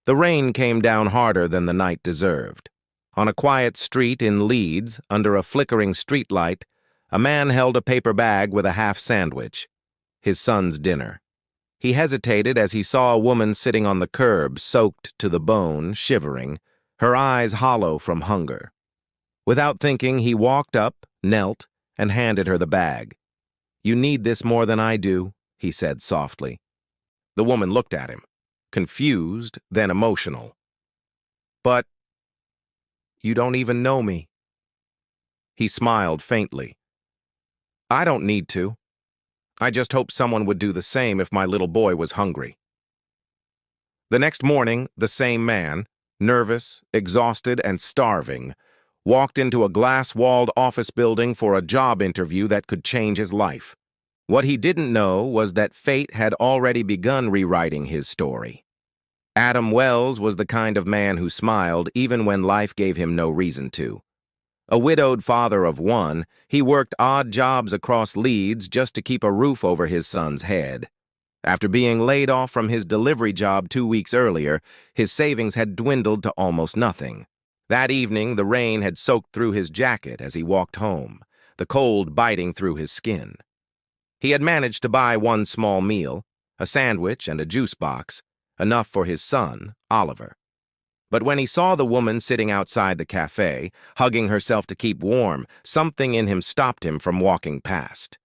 The rain came down harder than the night deserved. On a quiet street in Leeds, under a flickering streetlight, a man held a paper bag with a half sandwich, his son's dinner. He hesitated as he saw a woman sitting on the curb, soaked to the bone, shivering, her eyes hollow from hunger. Without thinking, he walked up, knelt, and handed her the bag. "You need this more than I do," he said softly. The woman looked at him, confused, then emotional. "But you don't even know me." He smiled faintly. "I don't need to. I just hoped someone would do the same if my little boy was hungry." The next morning, the same man, nervous, exhausted, and starving, walked into a glass-walled office building for a job interview that could change his life. What he didn't know was that fate had already begun rewriting his story. Adam Wells was the kind of man who smiled even when life gave him no reason to. A widowed father of one, he worked odd jobs across Leeds just to keep a roof over his son's head. After being laid off from his delivery job 2 weeks earlier, his savings had dwindled to almost nothing. That evening, the rain had soaked through his jacket as he walked home, the cold biting through his skin. He had managed to buy one small meal, a sandwich and a juice box, enough for his son, Oliver. But when he saw the woman sitting outside the cafe, hugging herself to keep warm, something in him stopped him from walking past.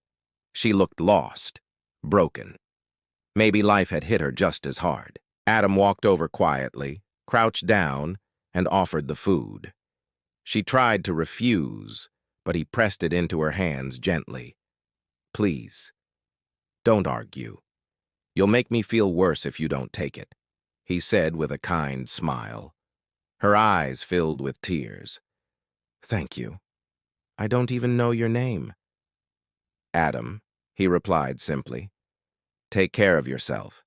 She looked lost, broken. Maybe life had hit her just as hard. Adam walked over quietly, crouched down, and offered the food. She tried to refuse, but he pressed it into her hands gently. "Please, don't argue. You'll make me feel worse if you don't take it," he said with a kind smile. Her eyes filled with tears. "Thank you. I don't even know your name." "Adam," he replied simply. "Take care of yourself."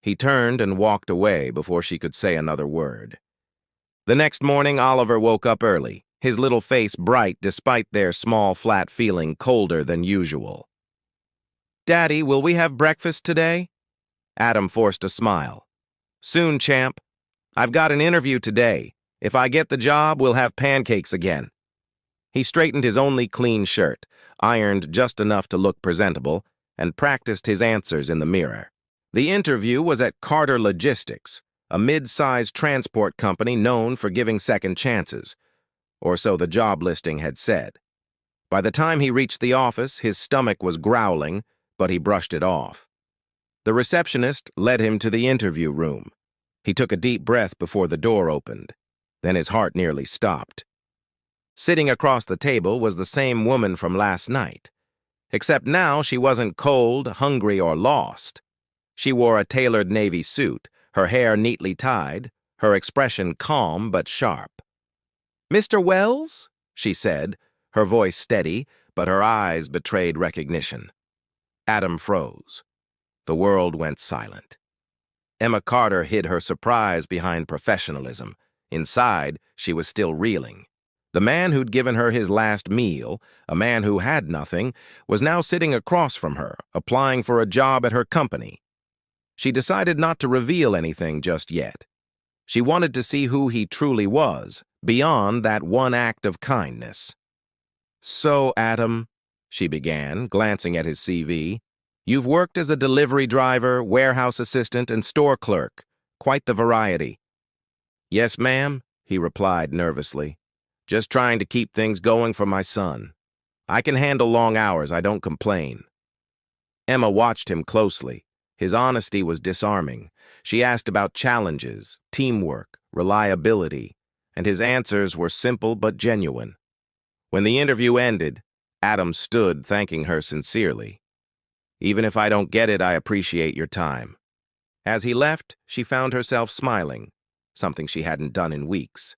He turned and walked away before she could say another word. The next morning, Oliver woke up early, his little face bright despite their small flat feeling colder than usual. "Daddy, will we have breakfast today?" Adam forced a smile. "Soon, champ. I've got an interview today. If I get the job, we'll have pancakes again." He straightened his only clean shirt, ironed just enough to look presentable, and practiced his answers in the mirror. The interview was at Carter Logistics, a mid-sized transport company known for giving second chances, or so the job listing had said. By the time he reached the office, his stomach was growling, but he brushed it off. The receptionist led him to the interview room. He took a deep breath before the door opened. Then his heart nearly stopped. Sitting across the table was the same woman from last night. Except now she wasn't cold, hungry, or lost. She wore a tailored navy suit, her hair neatly tied, her expression calm but sharp. "Mr. Wells?" she said, her voice steady, but her eyes betrayed recognition. Adam froze. The world went silent. Emma Carter hid her surprise behind professionalism. Inside, she was still reeling. The man who'd given her his last meal, a man who had nothing, was now sitting across from her, applying for a job at her company. She decided not to reveal anything just yet. She wanted to see who he truly was, beyond that one act of kindness. "So, Adam," she began, glancing at his CV, "you've worked as a delivery driver, warehouse assistant, and store clerk. Quite the variety." "Yes, ma'am," he replied nervously. "Just trying to keep things going for my son. I can handle long hours, I don't complain." Emma watched him closely. His honesty was disarming. She asked about challenges, teamwork, reliability, and his answers were simple but genuine. When the interview ended, Adam stood thanking her sincerely. "Even if I don't get it, I appreciate your time." As he left, she found herself smiling, something she hadn't done in weeks.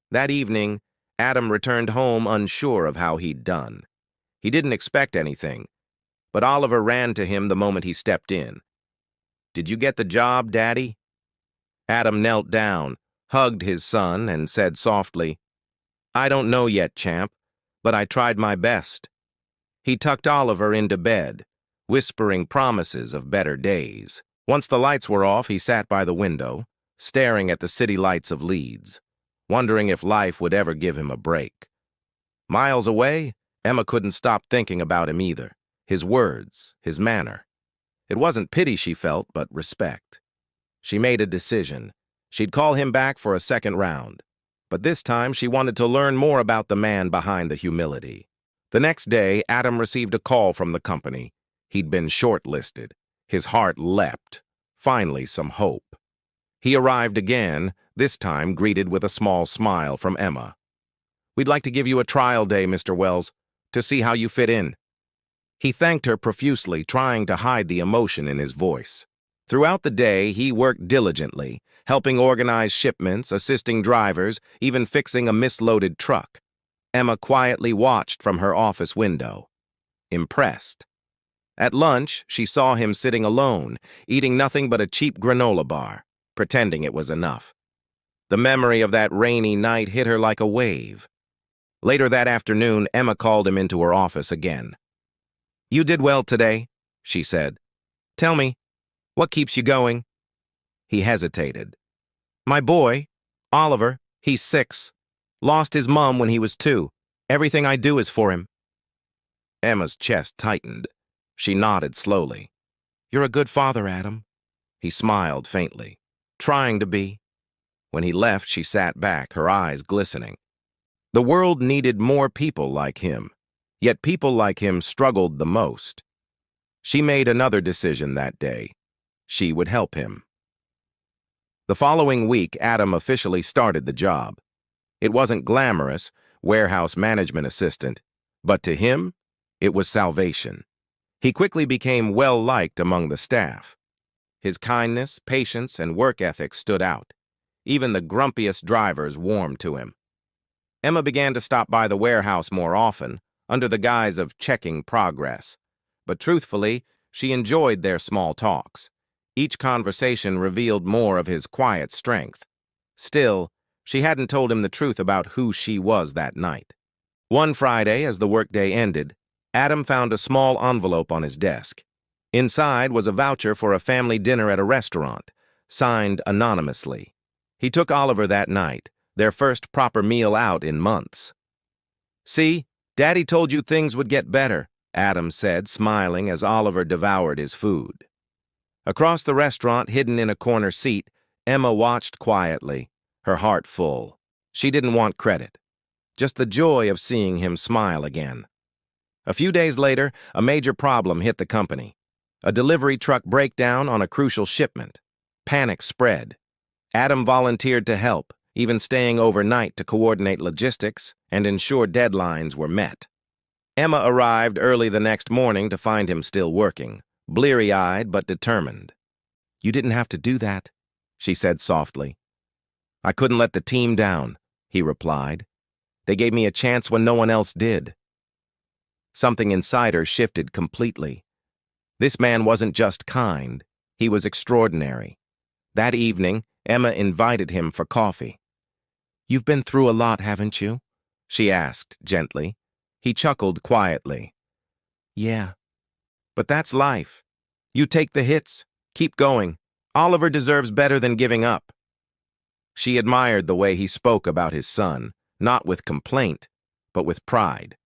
That evening, Adam returned home unsure of how he'd done. He didn't expect anything, but Oliver ran to him the moment he stepped in. "Did you get the job, Daddy?" Adam knelt down, hugged his son, and said softly, "I don't know yet, champ, but I tried my best." He tucked Oliver into bed, whispering promises of better days. Once the lights were off, he sat by the window, staring at the city lights of Leeds, wondering if life would ever give him a break. Miles away, Emma couldn't stop thinking about him either. His words, his manner. It wasn't pity she felt, but respect. She made a decision. She'd call him back for a second round. But this time, she wanted to learn more about the man behind the humility. The next day, Adam received a call from the company. He'd been shortlisted. His heart leapt. Finally, some hope. He arrived again, this time greeted with a small smile from Emma. "We'd like to give you a trial day, Mr. Wells, to see how you fit in." He thanked her profusely, trying to hide the emotion in his voice. Throughout the day, he worked diligently, helping organize shipments, assisting drivers, even fixing a misloaded truck. Emma quietly watched from her office window, impressed. At lunch, she saw him sitting alone, eating nothing but a cheap granola bar, pretending it was enough. The memory of that rainy night hit her like a wave. Later that afternoon, Emma called him into her office again. "You did well today," she said. "Tell me, what keeps you going?" He hesitated. "My boy, Oliver, he's 6. Lost his mom when he was 2. Everything I do is for him." Emma's chest tightened. She nodded slowly. "You're a good father, Adam." He smiled faintly. "Trying to be." When he left, she sat back, her eyes glistening. The world needed more people like him, yet people like him struggled the most. She made another decision that day. She would help him. The following week, Adam officially started the job. It wasn't glamorous, warehouse management assistant, but to him, it was salvation. He quickly became well-liked among the staff. His kindness, patience, and work ethic stood out. Even the grumpiest drivers warmed to him. Emma began to stop by the warehouse more often, under the guise of checking progress. But truthfully, she enjoyed their small talks. Each conversation revealed more of his quiet strength. Still, she hadn't told him the truth about who she was that night. One Friday, as the workday ended, Adam found a small envelope on his desk. Inside was a voucher for a family dinner at a restaurant, signed anonymously. He took Oliver that night, their first proper meal out in months. "See, Daddy told you things would get better," Adam said, smiling as Oliver devoured his food. Across the restaurant, hidden in a corner seat, Emma watched quietly, her heart full. She didn't want credit, just the joy of seeing him smile again. A few days later, a major problem hit the company. A delivery truck breakdown on a crucial shipment. Panic spread. Adam volunteered to help, even staying overnight to coordinate logistics and ensure deadlines were met. Emma arrived early the next morning to find him still working, bleary-eyed but determined. "You didn't have to do that," she said softly. "I couldn't let the team down," he replied. "They gave me a chance when no one else did." Something inside her shifted completely. This man wasn't just kind, he was extraordinary. That evening, Emma invited him for coffee. "You've been through a lot, haven't you?" she asked gently. He chuckled quietly. "Yeah, but that's life. You take the hits, keep going. Oliver deserves better than giving up." She admired the way he spoke about his son, not with complaint, but with pride.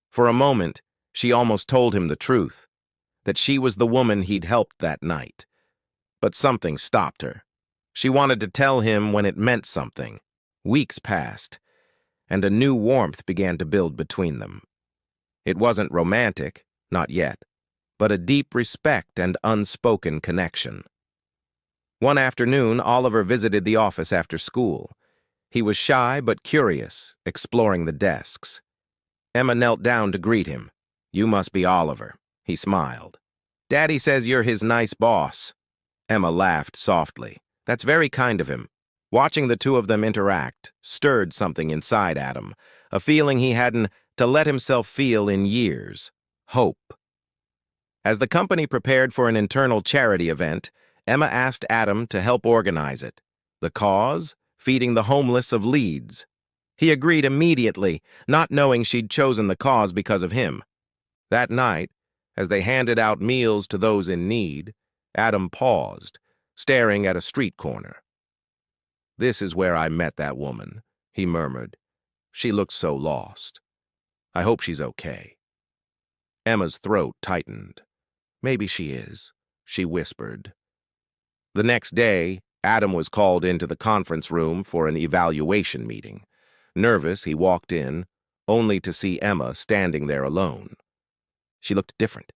For a moment, she almost told him the truth, that she was the woman he'd helped that night. But something stopped her. She wanted to tell him when it meant something. Weeks passed, and a new warmth began to build between them. It wasn't romantic, not yet, but a deep respect and unspoken connection. One afternoon, Oliver visited the office after school. He was shy but curious, exploring the desks. Emma knelt down to greet him. "You must be Oliver," he smiled. "Daddy says you're his nice boss." Emma laughed softly. "That's very kind of him." Watching the two of them interact stirred something inside Adam, a feeling he hadn't to let himself feel in years. Hope. As the company prepared for an internal charity event, Emma asked Adam to help organize it. The cause? Feeding the homeless of Leeds. He agreed immediately, not knowing she'd chosen the cause because of him. That night, as they handed out meals to those in need, Adam paused, staring at a street corner. "This is where I met that woman," he murmured. "She looked so lost. I hope she's okay." Emma's throat tightened. "Maybe she is," she whispered. The next day, Adam was called into the conference room for an evaluation meeting. Nervous, he walked in, only to see Emma standing there alone. She looked different,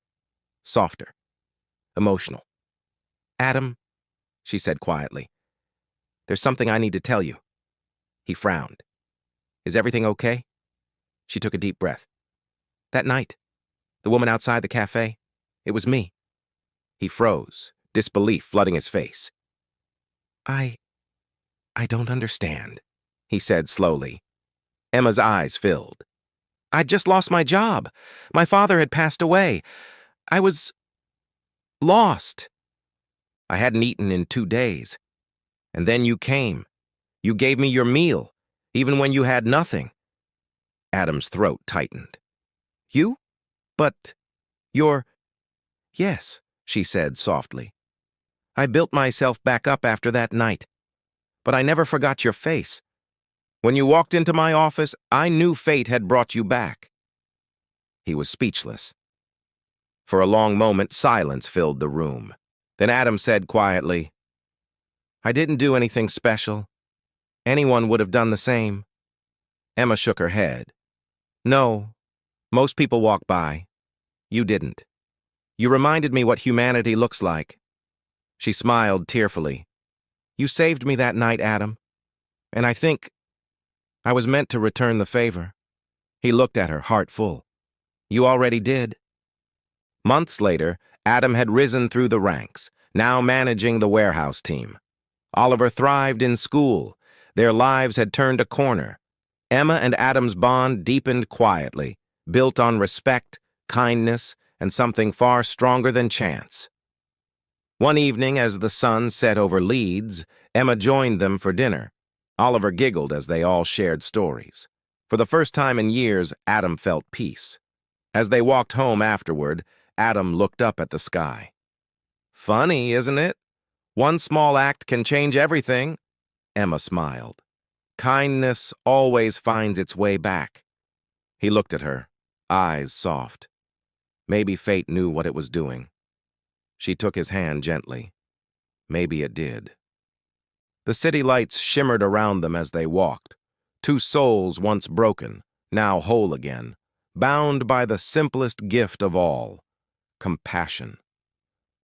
softer, emotional. "Adam," she said quietly, "there's something I need to tell you." He frowned. "Is everything okay?" She took a deep breath. "That night, the woman outside the cafe, it was me." He froze, disbelief flooding his face. I don't understand," he said slowly. Emma's eyes filled. "I'd just lost my job. My father had passed away. I was lost. I hadn't eaten in 2 days. And then you came. You gave me your meal, even when you had nothing." Adam's throat tightened. "You? But you're—" "Yes," she said softly. "I built myself back up after that night. But I never forgot your face. When you walked into my office, I knew fate had brought you back." He was speechless. For a long moment, silence filled the room. Then Adam said quietly, "I didn't do anything special. Anyone would have done the same." Emma shook her head. "No, most people walk by. You didn't. You reminded me what humanity looks like." She smiled tearfully. "You saved me that night, Adam. And I think I was meant to return the favor." He looked at her, heart full. "You already did." Months later, Adam had risen through the ranks, now managing the warehouse team. Oliver thrived in school. Their lives had turned a corner. Emma and Adam's bond deepened quietly, built on respect, kindness, and something far stronger than chance. One evening, as the sun set over Leeds, Emma joined them for dinner. Oliver giggled as they all shared stories. For the first time in years, Adam felt peace. As they walked home afterward, Adam looked up at the sky. "Funny, isn't it? One small act can change everything." Emma smiled. "Kindness always finds its way back." He looked at her, eyes soft. Maybe fate knew what it was doing. She took his hand gently. Maybe it did. The city lights shimmered around them as they walked. Two souls once broken, now whole again, bound by the simplest gift of all, compassion.